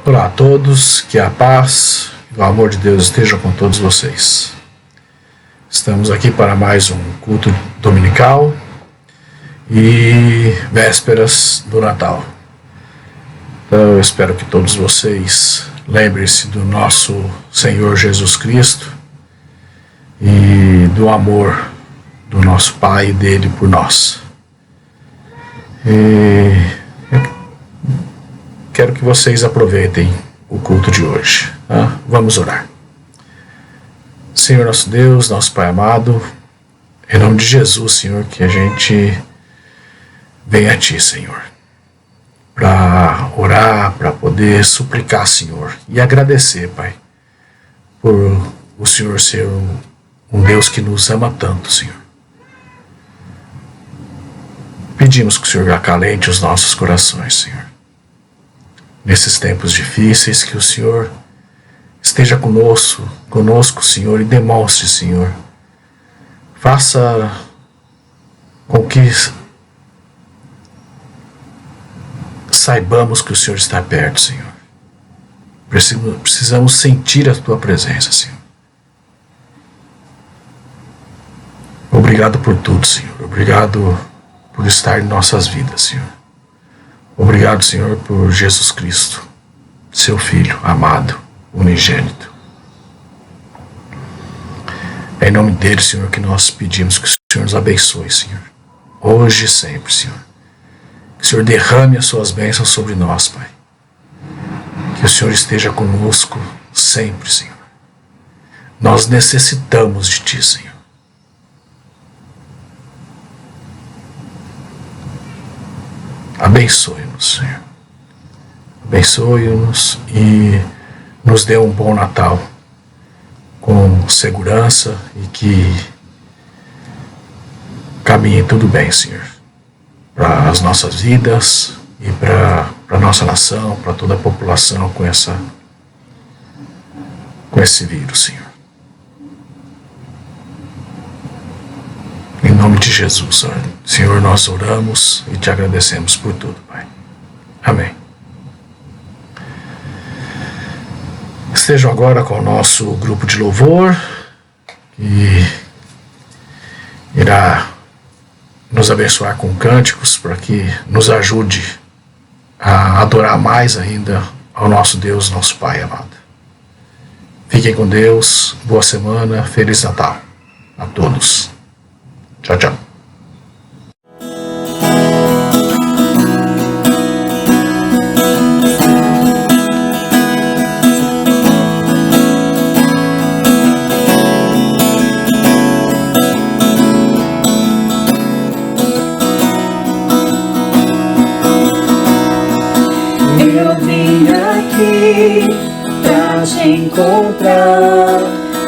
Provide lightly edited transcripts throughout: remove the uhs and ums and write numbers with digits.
Olá a todos, que a paz e o amor de Deus estejam com todos vocês. Estamos aqui para mais um culto dominical e vésperas do Natal. Então eu espero que todos vocês lembrem-se do nosso Senhor Jesus Cristo e do amor do nosso Pai e dele por nós. Quero que vocês aproveitem o culto de hoje. Tá? Vamos orar. Senhor nosso Deus, nosso Pai amado, em nome de Jesus, Senhor, que a gente vem a Ti, Senhor, para orar, para poder suplicar, Senhor, e agradecer, Pai, por o Senhor ser um Deus que nos ama tanto, Senhor. Pedimos que o Senhor acalente os nossos corações, Senhor. Nesses tempos difíceis, que o Senhor esteja conosco, Senhor, e demonstre, Senhor. Faça com que saibamos que o Senhor está perto, Senhor. Precisamos sentir a Tua presença, Senhor. Obrigado por tudo, Senhor. Obrigado por estar em nossas vidas, Senhor. Obrigado, Senhor, por Jesus Cristo, Seu Filho amado, unigênito. É em nome dele, Senhor, que nós pedimos que o Senhor nos abençoe, Senhor, hoje e sempre, Senhor. Que o Senhor derrame as Suas bênçãos sobre nós, Pai. Que o Senhor esteja conosco sempre, Senhor. Nós necessitamos de Ti, Senhor. Abençoe-nos, Senhor. Abençoe-nos e nos dê um bom Natal com segurança e que caminhe tudo bem, Senhor, para as nossas vidas e para a nossa nação, para toda a população com esse vírus, Senhor. Em nome de Jesus, Senhor, nós oramos e Te agradecemos por tudo, Pai. Amém. Estejam agora com o nosso grupo de louvor, que irá nos abençoar com cânticos para que nos ajude a adorar mais ainda ao nosso Deus, nosso Pai amado. Fiquem com Deus, boa semana, Feliz Natal a todos. Tchau, tchau. Eu vim aqui pra te encontrar,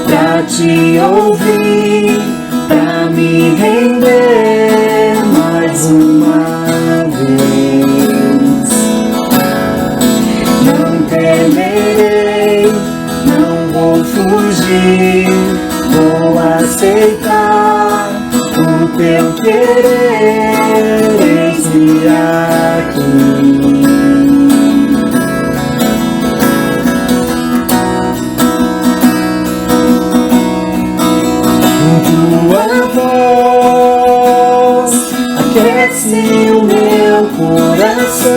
pra te ouvir, pra me render mais uma vez. Não temerei, não vou fugir, vou aceitar o Teu querer, eis-me aqui. Tua voz aquece o meu coração,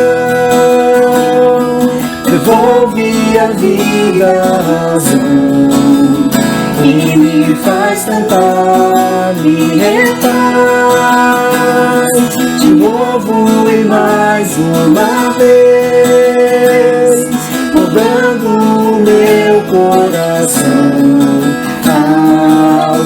devolve a vida, a razão, e me faz cantar libertar de novo e mais uma vez, mudando o meu coração ao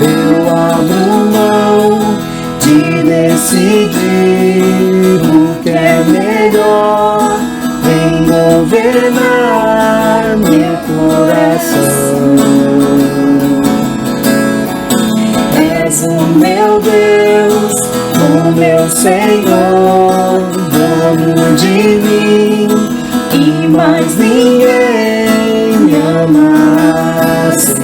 eu abro mão de decidir o que é melhor, vem governar meu coração. És o meu Deus, o meu Senhor, dono de mim, e mais ninguém me ama assim.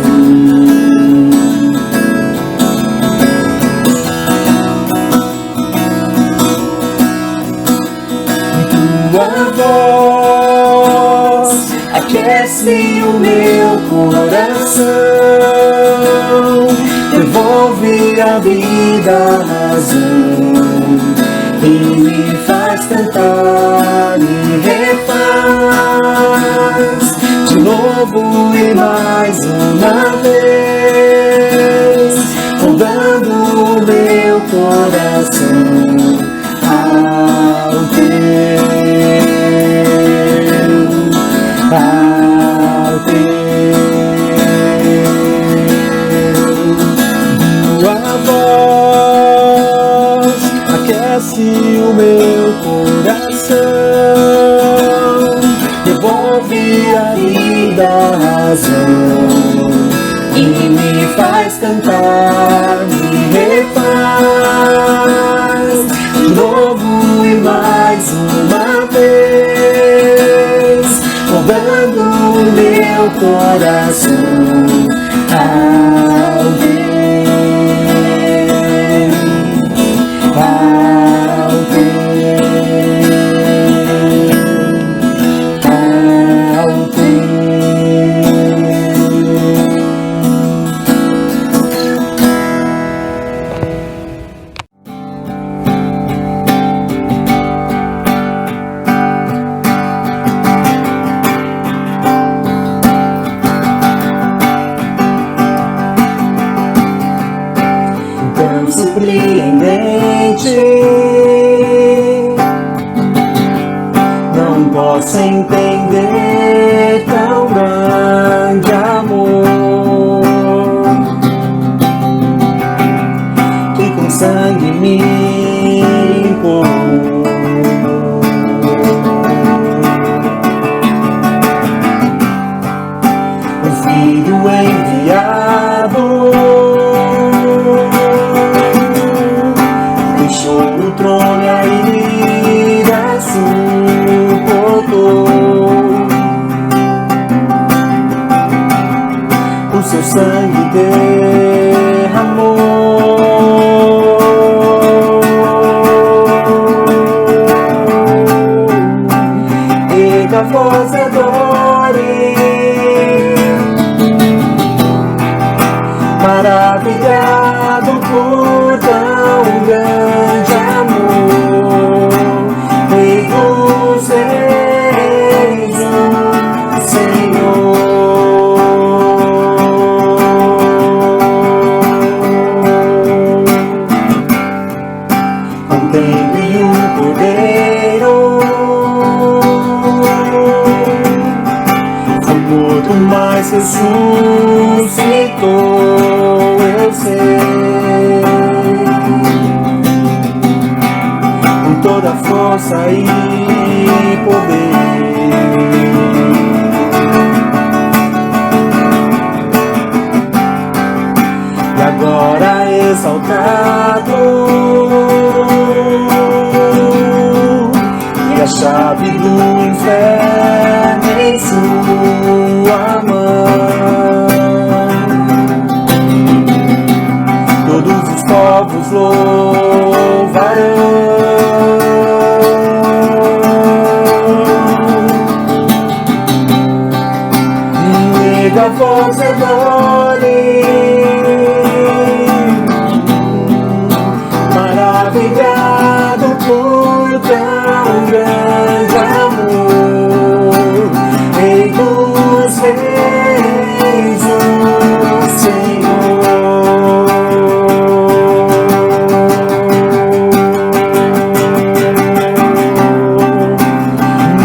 aquece o meu coração, devolve a vida, a razão, e me faz cantar e refaz de novo e mais uma vez, rodando o meu coração ao teu, ao teu. Tua voz aquece o meu coração, devolve a vida, a razão, e me faz cantar, me refaz de novo e mais uma vez, rodando o meu coração ao teu, ao teu, ao teu. Tão surpreendente, não posso entender tão grande amor, que com sangue me limpou. O Filho enviado deixou no trono e a ira suportou. O seu sangue derramou. Erga a voz e adore, maravilhado por tão grande amor, Rei dos Reis, o Senhor. Contemple o Cordeiro, foi morto, mas ressuscitou, eu sei, com toda força e poder. E agora exaltado, e a chave do inferno em sua mão, todos os povos louvarão. Erga a voz e adore, maravilhado por tão grande amor, Rei dos Reis, o Senhor.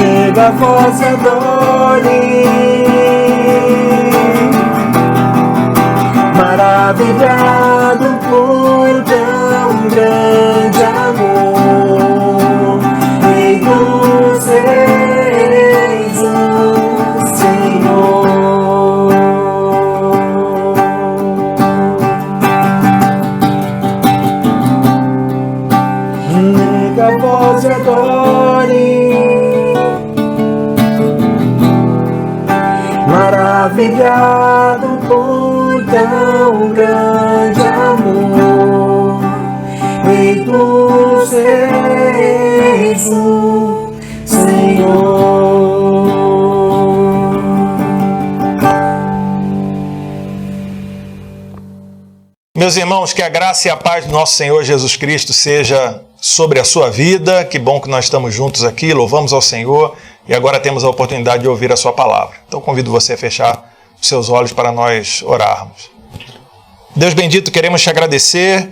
Erga a voz e adore, maravilhado por tão grande amor, Rei dos Reis, o Senhor. Erga a voz e adore, maravilhado por tão grande amor, Rei dos Reis, o Senhor. Meus irmãos, que a graça e a paz do nosso Senhor Jesus Cristo seja sobre a sua vida. Que bom que nós estamos juntos aqui, louvamos ao Senhor e agora temos a oportunidade de ouvir a sua palavra. Então convido você a fechar os seus olhos para nós orarmos. Deus bendito, queremos te agradecer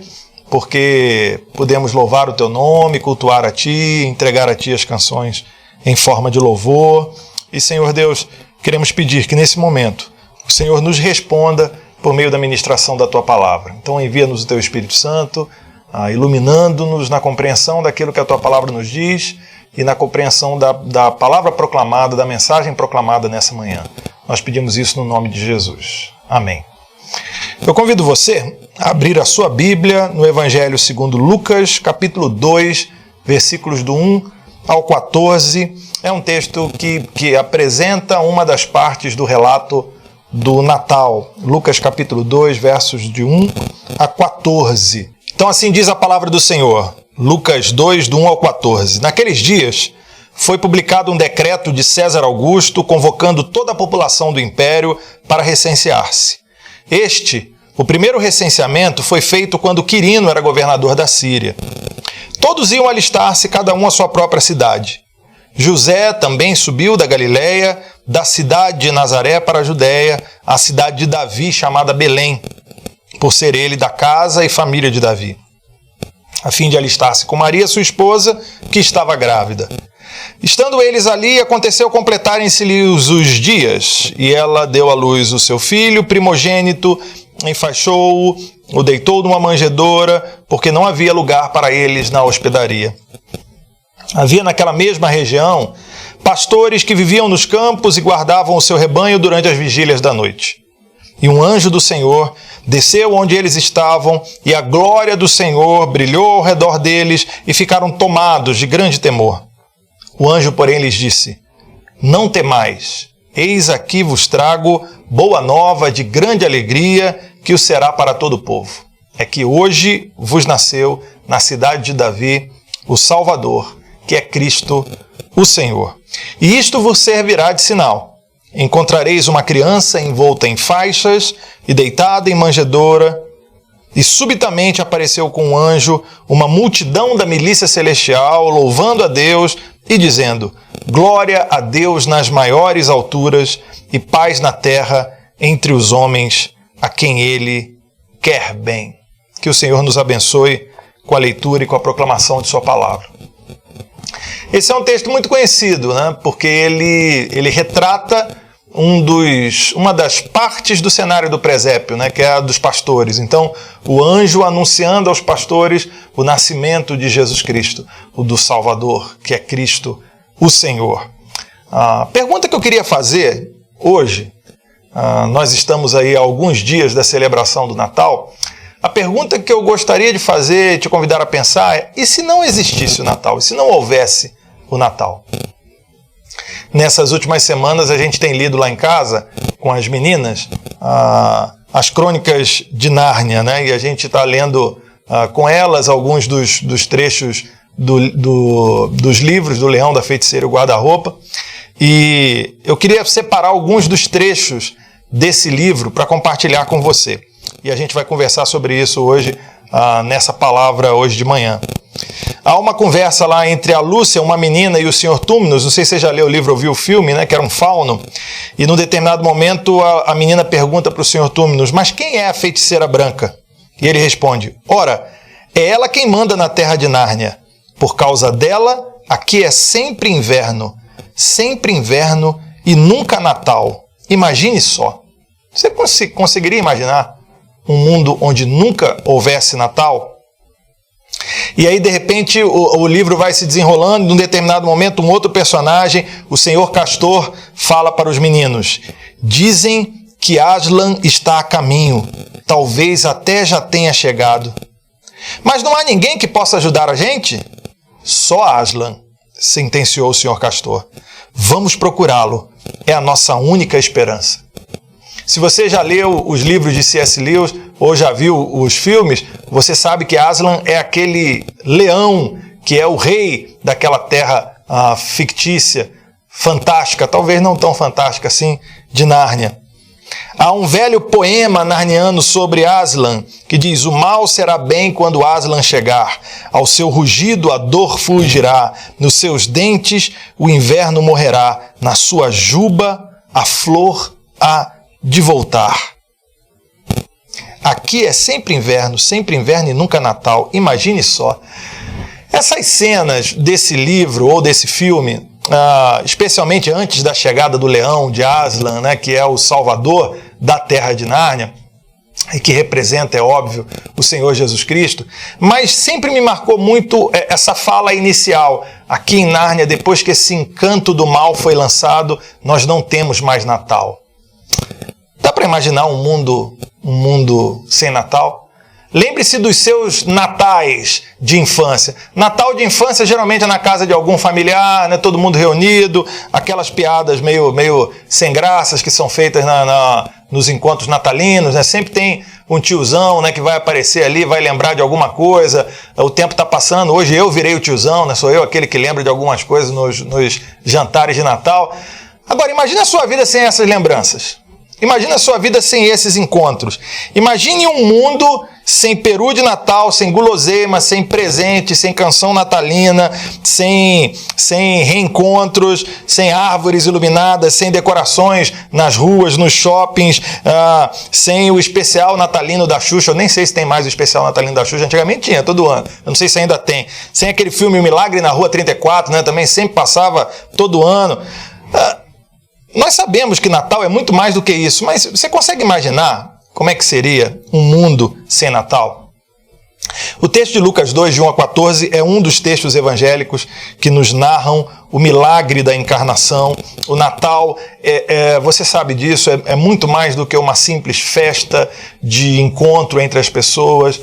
porque podemos louvar o teu nome, cultuar a ti, entregar a ti as canções em forma de louvor. E Senhor Deus, queremos pedir que nesse momento o Senhor nos responda por meio da ministração da Tua Palavra. Então envia-nos o Teu Espírito Santo, iluminando-nos na compreensão daquilo que a Tua Palavra nos diz e na compreensão da palavra proclamada, da mensagem proclamada nessa manhã. Nós pedimos isso no nome de Jesus. Amém. Eu convido você a abrir a sua Bíblia no Evangelho segundo Lucas, capítulo 2, versículos do 1 ao 14. É um texto que apresenta uma das partes do relato do Natal, Lucas capítulo 2, versos de 1 a 14. Então assim diz a palavra do Senhor, Lucas 2, do 1 ao 14. Naqueles dias foi publicado um decreto de César Augusto convocando toda a população do império para recensear-se. O primeiro recenseamento foi feito quando Quirino era governador da Síria. Todos iam alistar-se, cada um à sua própria cidade. José também subiu da Galileia, da cidade de Nazaré para a Judéia, a cidade de Davi, chamada Belém, por ser ele da casa e família de Davi, a fim de alistar-se com Maria, sua esposa, que estava grávida. Estando eles ali, aconteceu completarem-se-lhe os dias, e ela deu à luz o seu filho primogênito, enfaixou-o, o deitou numa manjedoura, porque não havia lugar para eles na hospedaria. Havia naquela mesma região pastores que viviam nos campos e guardavam o seu rebanho durante as vigílias da noite. E um anjo do Senhor desceu onde eles estavam, e a glória do Senhor brilhou ao redor deles, e ficaram tomados de grande temor. O anjo, porém, lhes disse: Não temais, eis aqui vos trago boa nova de grande alegria, que o será para todo o povo. É que hoje vos nasceu na cidade de Davi o Salvador, que é Cristo, o Senhor. E isto vos servirá de sinal. Encontrareis uma criança envolta em faixas e deitada em manjedoura. E subitamente apareceu com um anjo uma multidão da milícia celestial, louvando a Deus e dizendo: Glória a Deus nas maiores alturas e paz na terra entre os homens a quem Ele quer bem. Que o Senhor nos abençoe com a leitura e com a proclamação de Sua palavra. Esse é um texto muito conhecido, né? Porque ele retrata uma das partes do cenário do presépio, né? Que é a dos pastores. Então, o anjo anunciando aos pastores o nascimento de Jesus Cristo, o do Salvador, que é Cristo, o Senhor. A pergunta que eu queria fazer hoje, nós estamos aí há alguns dias da celebração do Natal. A pergunta que eu gostaria de fazer, te convidar a pensar é: e se não existisse o Natal? E se não houvesse o Natal? Nessas últimas semanas a gente tem lido lá em casa, com as meninas, as crônicas de Nárnia, né? E a gente está lendo com elas alguns dos trechos dos livros do Leão, da Feiticeira e o Guarda-Roupa. E eu queria separar alguns dos trechos desse livro para compartilhar com você. E a gente vai conversar sobre isso hoje, nessa palavra hoje de manhã. Há uma conversa lá entre a Lúcia, uma menina, e o Sr. Túminos. Não sei se você já leu o livro ou viu o filme, né? Que era um fauno. E num determinado momento a menina pergunta para o Sr. Túminos: mas quem é a feiticeira branca? E ele responde: ora, é ela quem manda na terra de Nárnia. Por causa dela, aqui é sempre inverno e nunca Natal. Imagine só. Você conseguiria imaginar um mundo onde nunca houvesse Natal? E aí, de repente, o livro vai se desenrolando. Num determinado momento, um outro personagem, o senhor Castor, fala para os meninos: dizem que Aslan está a caminho, talvez até já tenha chegado. Mas não há ninguém que possa ajudar a gente? Só Aslan, sentenciou o senhor Castor. Vamos procurá-lo, é a nossa única esperança. Se você já leu os livros de C.S. Lewis ou já viu os filmes, você sabe que Aslan é aquele leão que é o rei daquela terra fictícia, fantástica, talvez não tão fantástica assim, de Nárnia. Há um velho poema narniano sobre Aslan, que diz: o mal será bem quando Aslan chegar, ao seu rugido a dor fugirá, nos seus dentes o inverno morrerá, na sua juba a flor há de voltar. Aqui é sempre inverno e nunca Natal. Imagine só. Essas cenas desse livro ou desse filme, especialmente antes da chegada do leão de Aslan, né, que é o salvador da terra de Nárnia, e que representa, é óbvio, o Senhor Jesus Cristo, mas sempre me marcou muito essa fala inicial. Aqui em Nárnia, depois que esse encanto do mal foi lançado, nós não temos mais Natal. Dá para imaginar um mundo sem Natal? Lembre-se dos seus natais de infância. Natal de infância geralmente é na casa de algum familiar, né? Todo mundo reunido, aquelas piadas meio sem graças que são feitas nos encontros natalinos, né? Sempre tem um tiozão, né, que vai aparecer ali, vai lembrar de alguma coisa. O tempo está passando, hoje eu virei o tiozão, né? Sou eu aquele que lembra de algumas coisas nos jantares de Natal. Agora, imagine a sua vida sem essas lembranças. Imagina a sua vida sem esses encontros. Imagine um mundo sem peru de Natal, sem guloseima, sem presente, sem canção natalina, sem reencontros, sem árvores iluminadas, sem decorações nas ruas, nos shoppings, sem o especial natalino da Xuxa. Eu nem sei se tem mais o especial natalino da Xuxa. Antigamente tinha, todo ano. Eu não sei se ainda tem. Sem aquele filme O Milagre na Rua 34, né? Também sempre passava todo ano. Nós sabemos que Natal é muito mais do que isso, mas você consegue imaginar como é que seria um mundo sem Natal? O texto de Lucas 2, de 1 a 14, é um dos textos evangélicos que nos narram o milagre da encarnação. O Natal, você sabe disso, é muito mais do que uma simples festa de encontro entre as pessoas.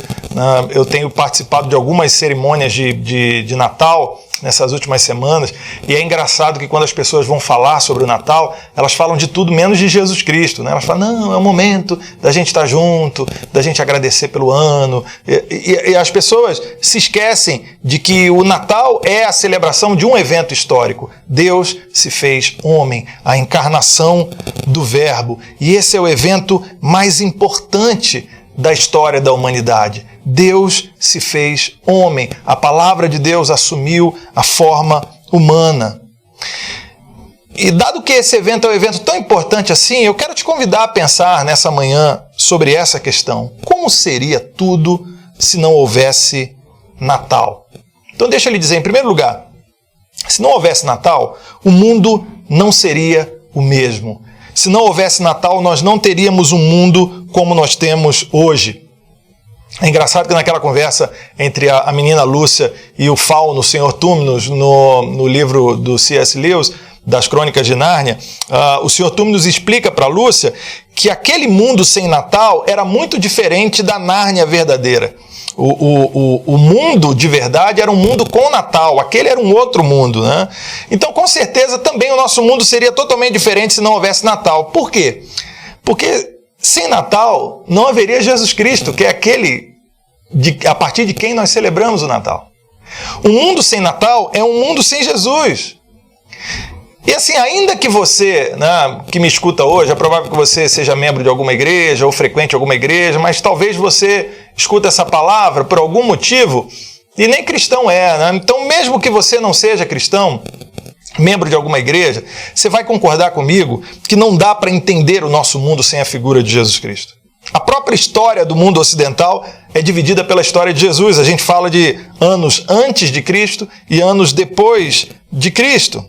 Eu tenho participado de algumas cerimônias de Natal nessas últimas semanas, e é engraçado que quando as pessoas vão falar sobre o Natal, elas falam de tudo menos de Jesus Cristo, né? Elas falam, não, é o momento da gente estar junto, da gente agradecer pelo ano, e as pessoas se esquecem de que o Natal é a celebração de um evento histórico. Deus se fez homem, a encarnação do Verbo, e esse é o evento mais importante da história da humanidade. Deus se fez homem. A palavra de Deus assumiu a forma humana. E dado que esse evento é um evento tão importante assim, eu quero te convidar a pensar nessa manhã sobre essa questão. Como seria tudo se não houvesse Natal? Então deixa eu lhe dizer, em primeiro lugar, se não houvesse Natal, o mundo não seria o mesmo. Se não houvesse Natal, nós não teríamos um mundo como nós temos hoje. É engraçado que naquela conversa entre a menina Lúcia e o fauno, o Sr. Túminos, no livro do C.S. Lewis, das Crônicas de Nárnia, o Sr. Túminos explica para Lúcia que aquele mundo sem Natal era muito diferente da Nárnia verdadeira. O mundo de verdade era um mundo com Natal, aquele era um outro mundo, né? Então, com certeza, também o nosso mundo seria totalmente diferente se não houvesse Natal. Por quê? Porque sem Natal não haveria Jesus Cristo, que é aquele a partir de quem nós celebramos o Natal. Um mundo sem Natal é um mundo sem Jesus. E assim, ainda que você, né, que me escuta hoje, é provável que você seja membro de alguma igreja ou frequente alguma igreja, mas talvez você escuta essa palavra por algum motivo e nem cristão é, né? Então, mesmo que você não seja cristão, membro de alguma igreja, você vai concordar comigo que não dá para entender o nosso mundo sem a figura de Jesus Cristo. A própria história do mundo ocidental é dividida pela história de Jesus. A gente fala de anos antes de Cristo e anos depois de Cristo.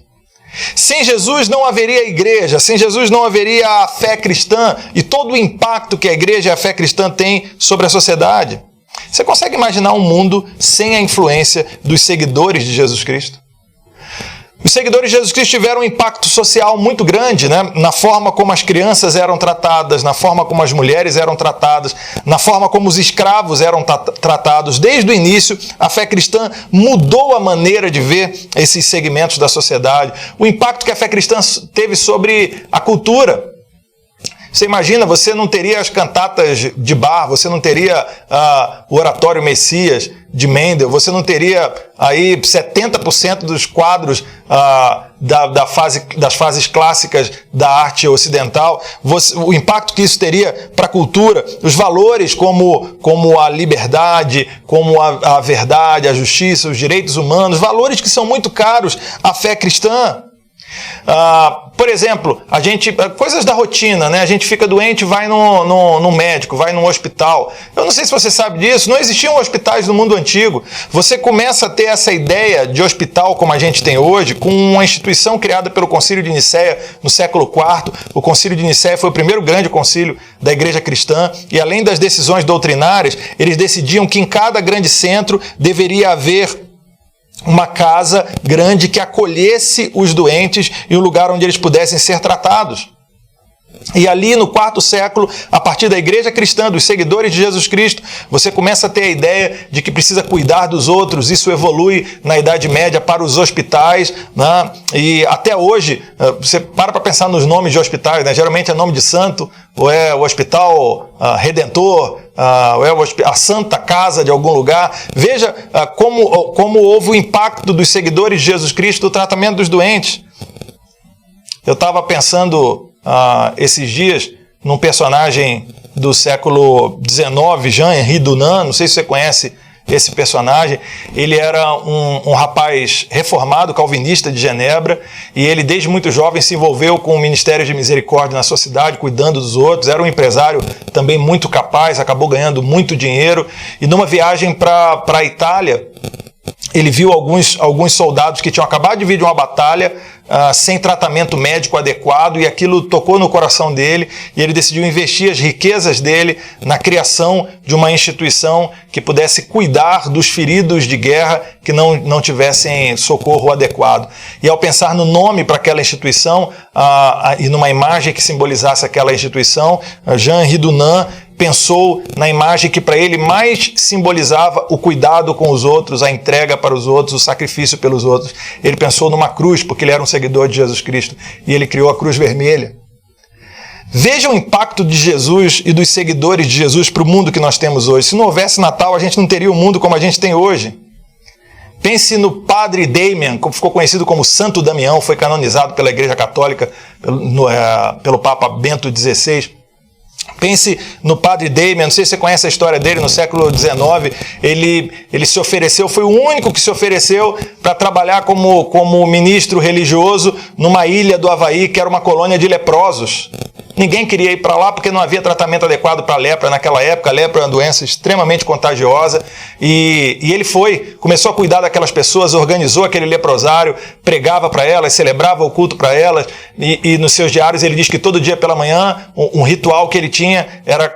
Sem Jesus não haveria igreja, sem Jesus não haveria a fé cristã e todo o impacto que a igreja e a fé cristã têm sobre a sociedade. Você consegue imaginar um mundo sem a influência dos seguidores de Jesus Cristo? Os seguidores de Jesus Cristo tiveram um impacto social muito grande, né? Na forma como as crianças eram tratadas, na forma como as mulheres eram tratadas, na forma como os escravos eram tratados. Desde o início, a fé cristã mudou a maneira de ver esses segmentos da sociedade. O impacto que a fé cristã teve sobre a cultura. Você imagina, você não teria as cantatas de Bach, você não teria o oratório Messias de Mendel, você não teria aí 70% dos quadros das fases clássicas da arte ocidental, o impacto que isso teria para a cultura, os valores como a liberdade, como a verdade, a justiça, os direitos humanos, valores que são muito caros à fé cristã. Por exemplo, coisas da rotina, né? A gente fica doente, vai no médico, vai num hospital. Eu não sei se você sabe disso, não existiam hospitais no mundo antigo. Você começa a ter essa ideia de hospital como a gente tem hoje, com uma instituição criada pelo Concílio de Nicéia no século IV. O Concílio de Nicéia foi o primeiro grande concílio da Igreja Cristã, e além das decisões doutrinárias, eles decidiam que em cada grande centro deveria haver uma casa grande que acolhesse os doentes e um lugar onde eles pudessem ser tratados. E ali no quarto século, a partir da igreja cristã, dos seguidores de Jesus Cristo, você começa a ter a ideia de que precisa cuidar dos outros. Isso evolui na Idade Média para os hospitais, né? E até hoje, você para pensar nos nomes de hospitais, né? Geralmente é nome de santo, ou é o Hospital Redentor, ou é a Santa Casa de algum lugar. Veja como houve o impacto dos seguidores de Jesus Cristo no tratamento dos doentes. Eu estava pensando esses dias num personagem do século XIX, Jean-Henri Dunant, não sei se você conhece esse personagem. Ele era um rapaz reformado, calvinista de Genebra, e ele desde muito jovem se envolveu com o Ministério de Misericórdia na sua cidade, cuidando dos outros. Era um empresário também muito capaz, acabou ganhando muito dinheiro, e numa viagem para a Itália, ele viu alguns soldados que tinham acabado de vir de uma batalha sem tratamento médico adequado, e aquilo tocou no coração dele, e ele decidiu investir as riquezas dele na criação de uma instituição que pudesse cuidar dos feridos de guerra que não tivessem socorro adequado. E ao pensar no nome para aquela instituição e numa imagem que simbolizasse aquela instituição, Jean-Henri Dunant pensou na imagem que para ele mais simbolizava o cuidado com os outros, a entrega para os outros, o sacrifício pelos outros. Ele pensou numa cruz, porque ele era um seguidor de Jesus Cristo, e ele criou a cruz vermelha. Veja o impacto de Jesus e dos seguidores de Jesus para o mundo que nós temos hoje. Se não houvesse Natal, a gente não teria o mundo como a gente tem hoje. Pense no Padre Damian, como ficou conhecido como Santo Damião, foi canonizado pela Igreja Católica, pelo Papa Bento XVI. Pense no Padre Damian, não sei se você conhece a história dele, no século XIX, ele se ofereceu, foi o único que se ofereceu para trabalhar como ministro religioso numa ilha do Havaí, que era uma colônia de leprosos. Ninguém queria ir para lá porque não havia tratamento adequado para a lepra naquela época. A lepra é uma doença extremamente contagiosa. E ele começou a cuidar daquelas pessoas, organizou aquele leprosário, pregava para elas, celebrava o culto para elas. E nos seus diários ele diz que todo dia pela manhã, um ritual que ele tinha era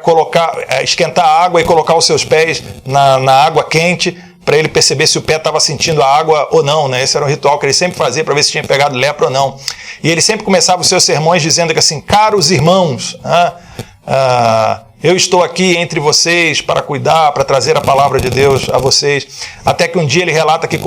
esquentar a água e colocar os seus pés na água quente, para ele perceber se o pé estava sentindo a água ou não, né? Esse era um ritual que ele sempre fazia para ver se tinha pegado lepra ou não. E ele sempre começava os seus sermões dizendo que assim, caros irmãos, eu estou aqui entre vocês para cuidar, para trazer a palavra de Deus a vocês. Até que um dia ele relata que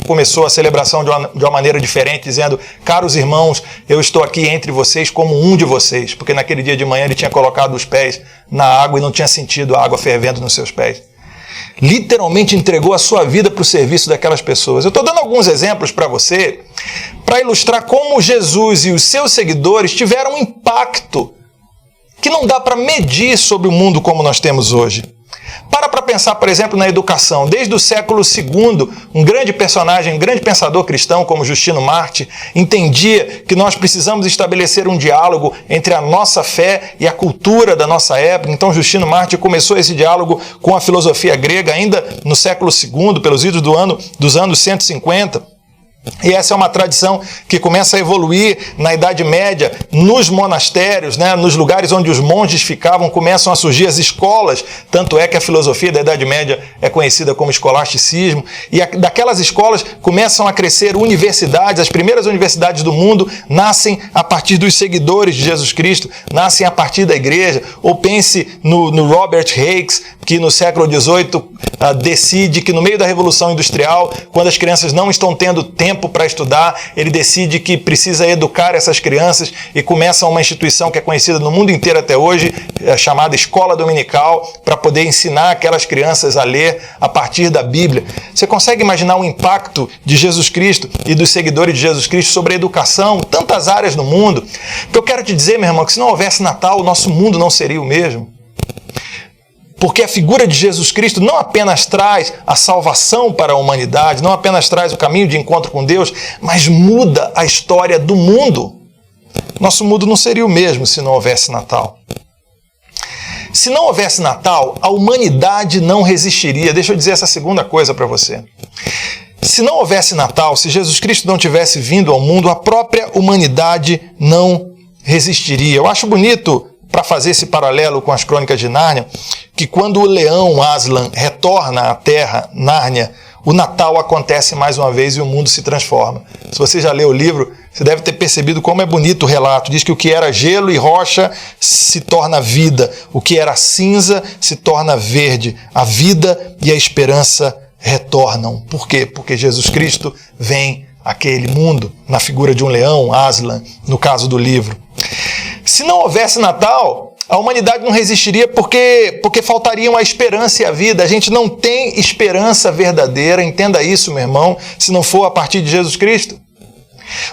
começou a celebração de uma maneira diferente, dizendo, caros irmãos, eu estou aqui entre vocês como um de vocês. Porque naquele dia de manhã ele tinha colocado os pés na água e não tinha sentido a água fervendo nos seus pés. Literalmente entregou a sua vida para o serviço daquelas pessoas. Eu estou dando alguns exemplos para você, para ilustrar como Jesus e os seus seguidores tiveram um impacto que não dá para medir sobre o mundo como nós temos hoje. Para pensar, por exemplo, na educação. Desde o século II, um grande personagem, um grande pensador cristão como Justino Marte, entendia que nós precisamos estabelecer um diálogo entre a nossa fé e a cultura da nossa época. Então Justino Marte começou esse diálogo com a filosofia grega ainda no século II, pelos idos dos anos 150. E essa é uma tradição que começa a evoluir na Idade Média, nos monastérios, né, nos lugares onde os monges ficavam, começam a surgir as escolas, tanto é que a filosofia da Idade Média é conhecida como escolasticismo, e daquelas escolas começam a crescer universidades. As primeiras universidades do mundo nascem a partir dos seguidores de Jesus Cristo, nascem a partir da igreja. Ou pense no Robert Hakes, que no século XVIII decide que no meio da Revolução Industrial, quando as crianças não estão tendo tempo tempo para estudar, ele decide que precisa educar essas crianças e começa uma instituição que é conhecida no mundo inteiro até hoje, chamada Escola Dominical, para poder ensinar aquelas crianças a ler a partir da Bíblia. Você consegue imaginar o impacto de Jesus Cristo e dos seguidores de Jesus Cristo sobre a educação, tantas áreas no mundo? O que eu quero te dizer, meu irmão, que se não houvesse Natal, o nosso mundo não seria o mesmo. Porque a figura de Jesus Cristo não apenas traz a salvação para a humanidade, não apenas traz o caminho de encontro com Deus, mas muda a história do mundo. Nosso mundo não seria o mesmo se não houvesse Natal. Se não houvesse Natal, a humanidade não resistiria. Deixa eu dizer essa segunda coisa para você. Se não houvesse Natal, se Jesus Cristo não tivesse vindo ao mundo, a própria humanidade não resistiria. Eu acho bonito, para fazer esse paralelo com as Crônicas de Nárnia, que quando o leão Aslan retorna à terra, Nárnia, o Natal acontece mais uma vez e o mundo se transforma. Se você já leu o livro, você deve ter percebido como é bonito o relato. Diz que o que era gelo e rocha se torna vida, o que era cinza se torna verde. A vida e a esperança retornam. Por quê? Porque Jesus Cristo vem àquele mundo, na figura de um leão, Aslan, no caso do livro. Se não houvesse Natal, a humanidade não resistiria porque faltariam a esperança e a vida. A gente não tem esperança verdadeira, entenda isso, meu irmão, se não for a partir de Jesus Cristo.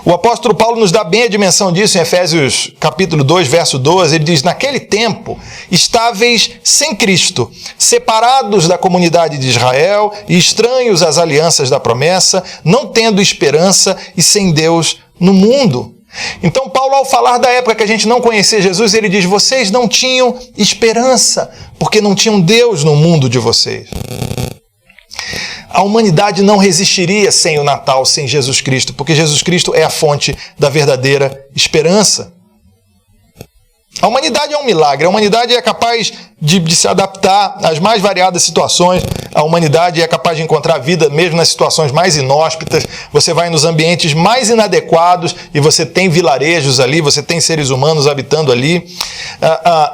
O apóstolo Paulo nos dá bem a dimensão disso em Efésios capítulo 2, verso 12. Ele diz: naquele tempo, estáveis sem Cristo, separados da comunidade de Israel e estranhos às alianças da promessa, não tendo esperança e sem Deus no mundo. Então Paulo, ao falar da época que a gente não conhecia Jesus, ele diz: vocês não tinham esperança, porque não tinham Deus no mundo de vocês. A humanidade não resistiria sem o Natal, sem Jesus Cristo, porque Jesus Cristo é a fonte da verdadeira esperança. A humanidade é um milagre, a humanidade é capaz de se adaptar às mais variadas situações, a humanidade é capaz de encontrar vida mesmo nas situações mais inóspitas. Você vai nos ambientes mais inadequados e você tem vilarejos ali, você tem seres humanos habitando ali.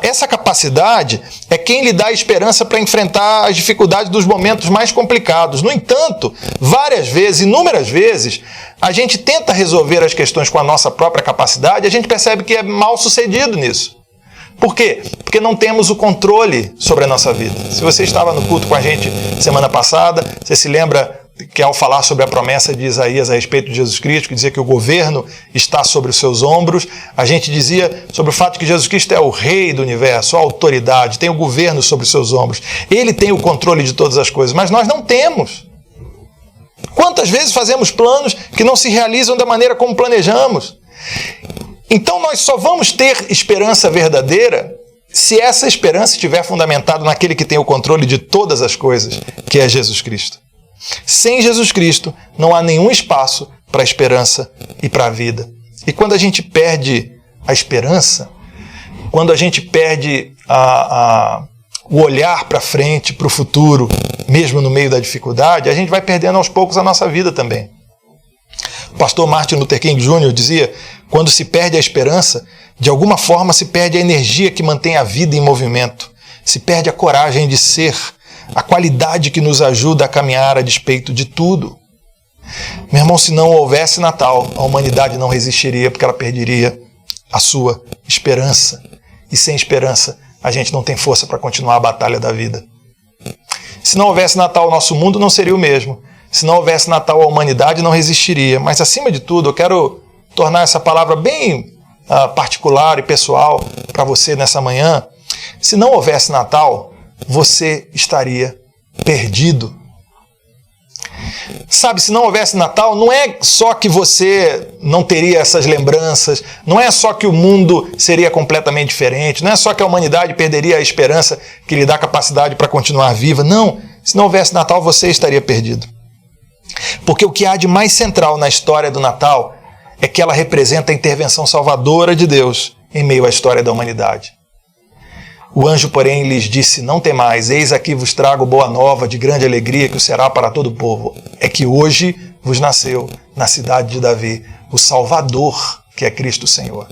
Essa capacidade é quem lhe dá esperança para enfrentar as dificuldades dos momentos mais complicados. No entanto, várias vezes, inúmeras vezes, a gente tenta resolver as questões com a nossa própria capacidade e a gente percebe que é mal sucedido nisso. Por quê? Porque não temos o controle sobre a nossa vida. Se você estava no culto com a gente semana passada, você se lembra que ao falar sobre a promessa de Isaías a respeito de Jesus Cristo, que dizia que o governo está sobre os seus ombros, a gente dizia sobre o fato que Jesus Cristo é o rei do universo, a autoridade, tem o governo sobre os seus ombros. Ele tem o controle de todas as coisas, mas nós não temos. Quantas vezes fazemos planos que não se realizam da maneira como planejamos? Então nós só vamos ter esperança verdadeira se essa esperança estiver fundamentada naquele que tem o controle de todas as coisas, que é Jesus Cristo. Sem Jesus Cristo não há nenhum espaço para a esperança e para a vida. E quando a gente perde a esperança, quando a gente perde o olhar para frente, para o futuro, mesmo no meio da dificuldade, a gente vai perdendo aos poucos a nossa vida também. O pastor Martin Luther King Jr. dizia: quando se perde a esperança, de alguma forma se perde a energia que mantém a vida em movimento, se perde a coragem de ser, a qualidade que nos ajuda a caminhar a despeito de tudo. Meu irmão, se não houvesse Natal, a humanidade não resistiria porque ela perderia a sua esperança. E sem esperança, a gente não tem força para continuar a batalha da vida. Se não houvesse Natal, o nosso mundo não seria o mesmo. Se não houvesse Natal, a humanidade não resistiria. Mas, acima de tudo, eu quero tornar essa palavra bem particular e pessoal para você nessa manhã. Se não houvesse Natal, você estaria perdido. Sabe, se não houvesse Natal, não é só que você não teria essas lembranças, não é só que o mundo seria completamente diferente, não é só que a humanidade perderia a esperança que lhe dá capacidade para continuar viva. Não, se não houvesse Natal, você estaria perdido. Porque o que há de mais central na história do Natal é que ela representa a intervenção salvadora de Deus em meio à história da humanidade. O anjo, porém, lhes disse: não temais, eis aqui vos trago boa nova de grande alegria que o será para todo o povo. É que hoje vos nasceu na cidade de Davi o Salvador, que é Cristo Senhor.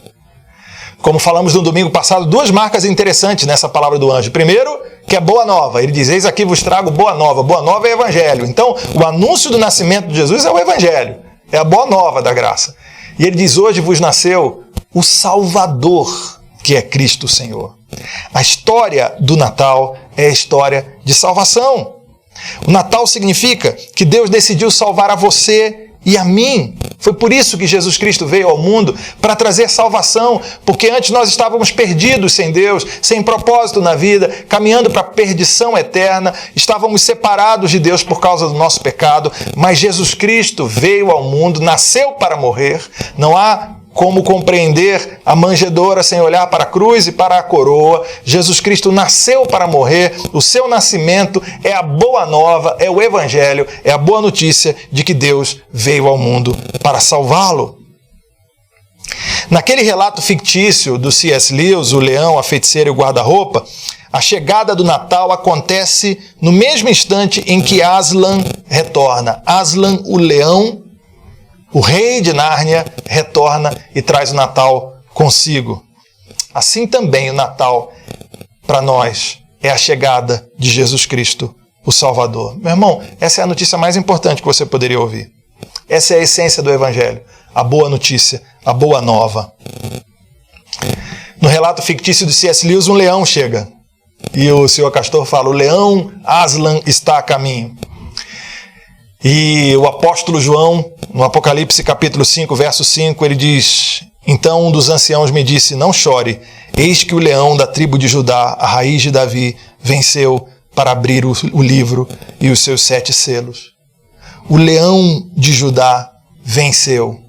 Como falamos no domingo passado, duas marcas interessantes nessa palavra do anjo. Primeiro, que é boa nova. Ele diz: eis aqui vos trago boa nova. Boa nova é evangelho. Então, o anúncio do nascimento de Jesus é o evangelho. É a boa nova da graça. E ele diz, hoje vos nasceu o Salvador, que é Cristo Senhor. A história do Natal é a história de salvação. O Natal significa que Deus decidiu salvar a você e a mim. Foi por isso que Jesus Cristo veio ao mundo, para trazer salvação, porque antes nós estávamos perdidos sem Deus, sem propósito na vida, caminhando para a perdição eterna, estávamos separados de Deus por causa do nosso pecado, mas Jesus Cristo veio ao mundo, nasceu para morrer. Não há como compreender a manjedoura sem olhar para a cruz e para a coroa. Jesus Cristo nasceu para morrer. O seu nascimento é a boa nova, é o evangelho, é a boa notícia de que Deus veio ao mundo para salvá-lo. Naquele relato fictício do C.S. Lewis, o leão, a feiticeira e o guarda-roupa, a chegada do Natal acontece no mesmo instante em que Aslan retorna. Aslan, o leão, o rei de Nárnia, retorna e traz o Natal consigo. Assim também o Natal, para nós, é a chegada de Jesus Cristo, o Salvador. Meu irmão, essa é a notícia mais importante que você poderia ouvir. Essa é a essência do Evangelho, a boa notícia, a boa nova. No relato fictício de C.S. Lewis, um leão chega. E o senhor Castor fala, o leão Aslan está a caminho. E o apóstolo João, no Apocalipse capítulo 5, verso 5, ele diz, então um dos anciãos me disse, não chore, eis que o leão da tribo de Judá, a raiz de Davi, venceu para abrir o livro e os seus 7 selos. O leão de Judá venceu.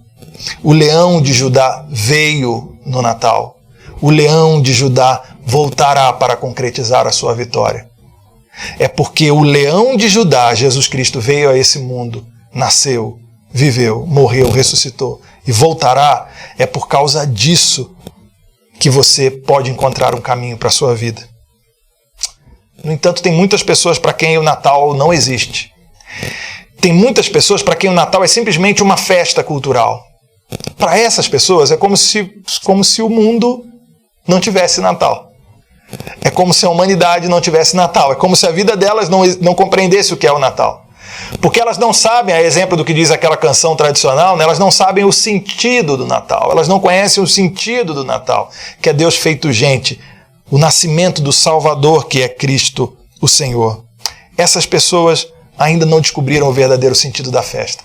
O leão de Judá veio no Natal. O leão de Judá voltará para concretizar a sua vitória. É porque o leão de Judá, Jesus Cristo, veio a esse mundo, nasceu, viveu, morreu, ressuscitou e voltará. É por causa disso que você pode encontrar um caminho para a sua vida. No entanto, tem muitas pessoas para quem o Natal não existe. Tem muitas pessoas para quem o Natal é simplesmente uma festa cultural. Para essas pessoas é como se o mundo não tivesse Natal. É como se a humanidade não tivesse Natal. É como se a vida delas não compreendesse o que é o Natal. Porque elas não sabem, a exemplo do que diz aquela canção tradicional, né? Elas não sabem o sentido do Natal. Elas não conhecem o sentido do Natal, que é Deus feito gente. O nascimento do Salvador, que é Cristo, o Senhor. Essas pessoas ainda não descobriram o verdadeiro sentido da festa.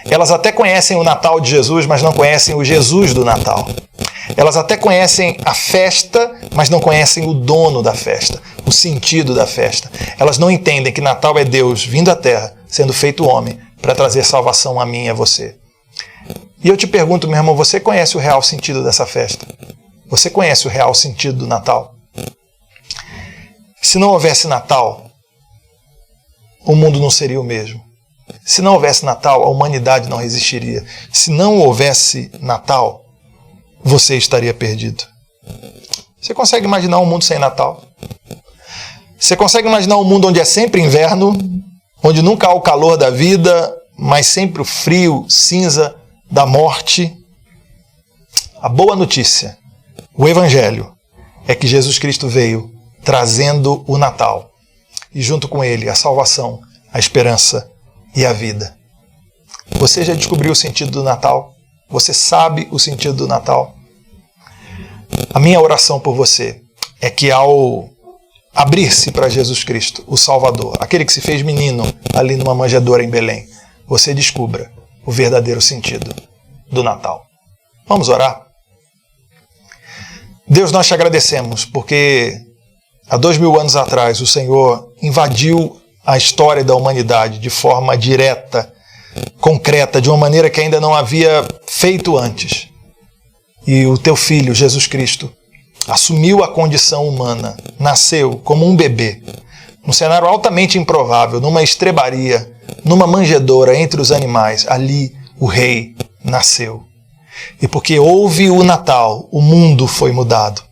Elas até conhecem o Natal de Jesus, mas não conhecem o Jesus do Natal. Elas até conhecem a festa, mas não conhecem o dono da festa, o sentido da festa. Elas não entendem que Natal é Deus vindo à Terra, sendo feito homem, para trazer salvação a mim e a você. E eu te pergunto, meu irmão, você conhece o real sentido dessa festa? Você conhece o real sentido do Natal? Se não houvesse Natal, o mundo não seria o mesmo. Se não houvesse Natal, a humanidade não resistiria. Se não houvesse Natal, você estaria perdido. Você consegue imaginar um mundo sem Natal? Você consegue imaginar um mundo onde é sempre inverno, onde nunca há o calor da vida, mas sempre o frio, cinza da morte? A boa notícia, o Evangelho, é que Jesus Cristo veio trazendo o Natal e junto com ele a salvação, a esperança e a vida. Você já descobriu o sentido do Natal? Você sabe o sentido do Natal? A minha oração por você é que ao abrir-se para Jesus Cristo, o Salvador, aquele que se fez menino ali numa manjedoura em Belém, você descubra o verdadeiro sentido do Natal. Vamos orar? Deus, nós te agradecemos porque há 2000 anos atrás o Senhor invadiu a história da humanidade de forma direta, concreta, de uma maneira que ainda não havia feito antes. E o teu Filho, Jesus Cristo, assumiu a condição humana, nasceu como um bebê, num cenário altamente improvável, numa estrebaria, numa manjedoura entre os animais. Ali o Rei nasceu. E porque houve o Natal, o mundo foi mudado.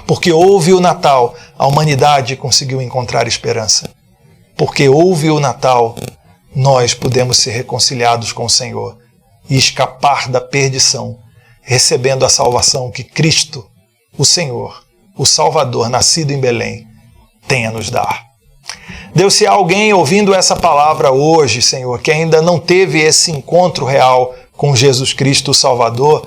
Porque houve o Natal, a humanidade conseguiu encontrar esperança. Porque houve o Natal, nós pudemos ser reconciliados com o Senhor e escapar da perdição, recebendo a salvação que Cristo, o Senhor, o Salvador, nascido em Belém, tem a nos dar. Deus, se há alguém ouvindo essa palavra hoje, Senhor, que ainda não teve esse encontro real com Jesus Cristo, o Salvador,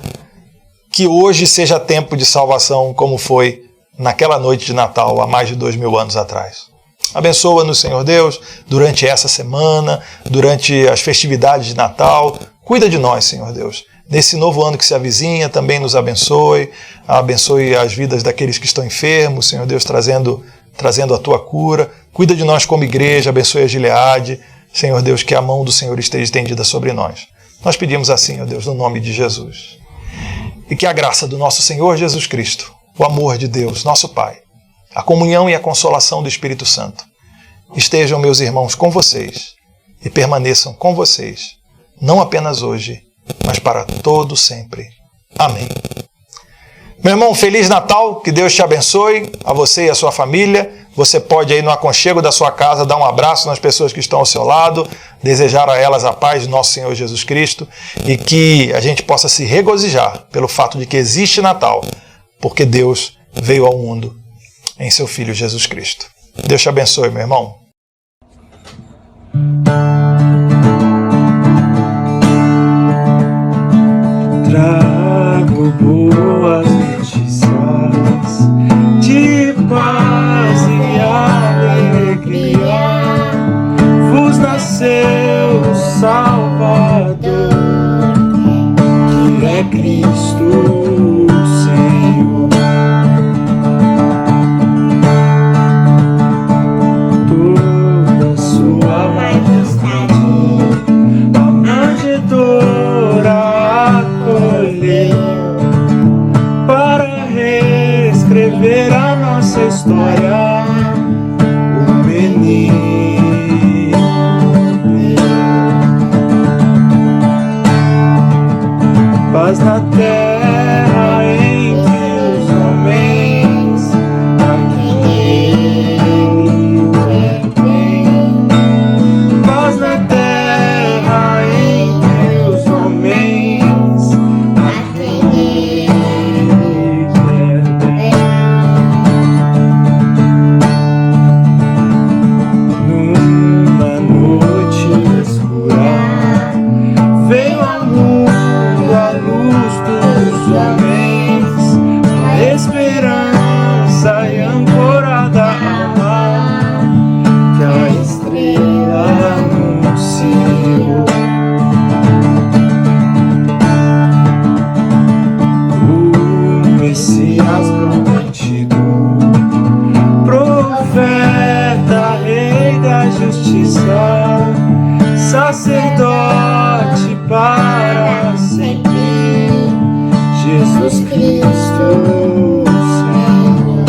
que hoje seja tempo de salvação, como foi naquela noite de Natal, há mais de 2000 anos atrás. Abençoa-nos, Senhor Deus, durante essa semana, durante as festividades de Natal. Cuida de nós, Senhor Deus. Nesse novo ano que se avizinha, também nos abençoe. Abençoe as vidas daqueles que estão enfermos, Senhor Deus, trazendo a Tua cura. Cuida de nós como igreja, abençoe a Gileade. Senhor Deus, que a mão do Senhor esteja estendida sobre nós. Nós pedimos assim, ó Deus, no nome de Jesus. E que a graça do nosso Senhor Jesus Cristo, o amor de Deus, nosso Pai, a comunhão e a consolação do Espírito Santo estejam, meus irmãos, com vocês e permaneçam com vocês, não apenas hoje, mas para todo sempre. Amém. Meu irmão, Feliz Natal, que Deus te abençoe, a você e a sua família. Você pode aí no aconchego da sua casa dar um abraço nas pessoas que estão ao seu lado, desejar a elas a paz de nosso Senhor Jesus Cristo e que a gente possa se regozijar pelo fato de que existe Natal, porque Deus veio ao mundo em seu Filho Jesus Cristo. Deus te abençoe, meu irmão. Trago boas notícias de paz e alegria. Vos nasceu o Salvador, que é Cristo o Senhor. Toda sua majestade a manjedoura acolheu para reescrever a nossa história. O menino paz na terra entre os homens, a quem ele quer bem. Paz na terra entre os homens, a quem ele quer bem. Numa noite escura veio ao mundo a luz dos homens, a esperança e ancorada ao mar, que a estrela anunciou. O Messias prometido, profeta, rei da justiça, sacerdote para sempre, Jesus Cristo, Senhor.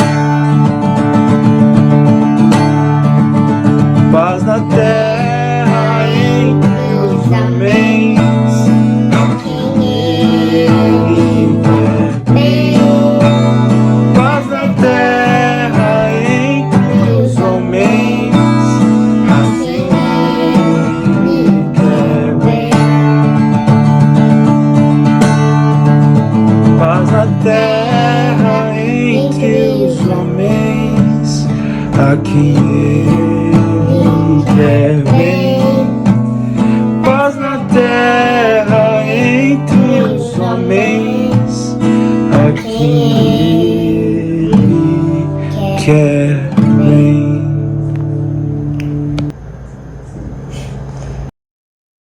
Paz na terra entre os homens, a quem ele quer bem. Paz na terra entre os homens, a quem ele quer bem. Paz na terra entre os homens, a quem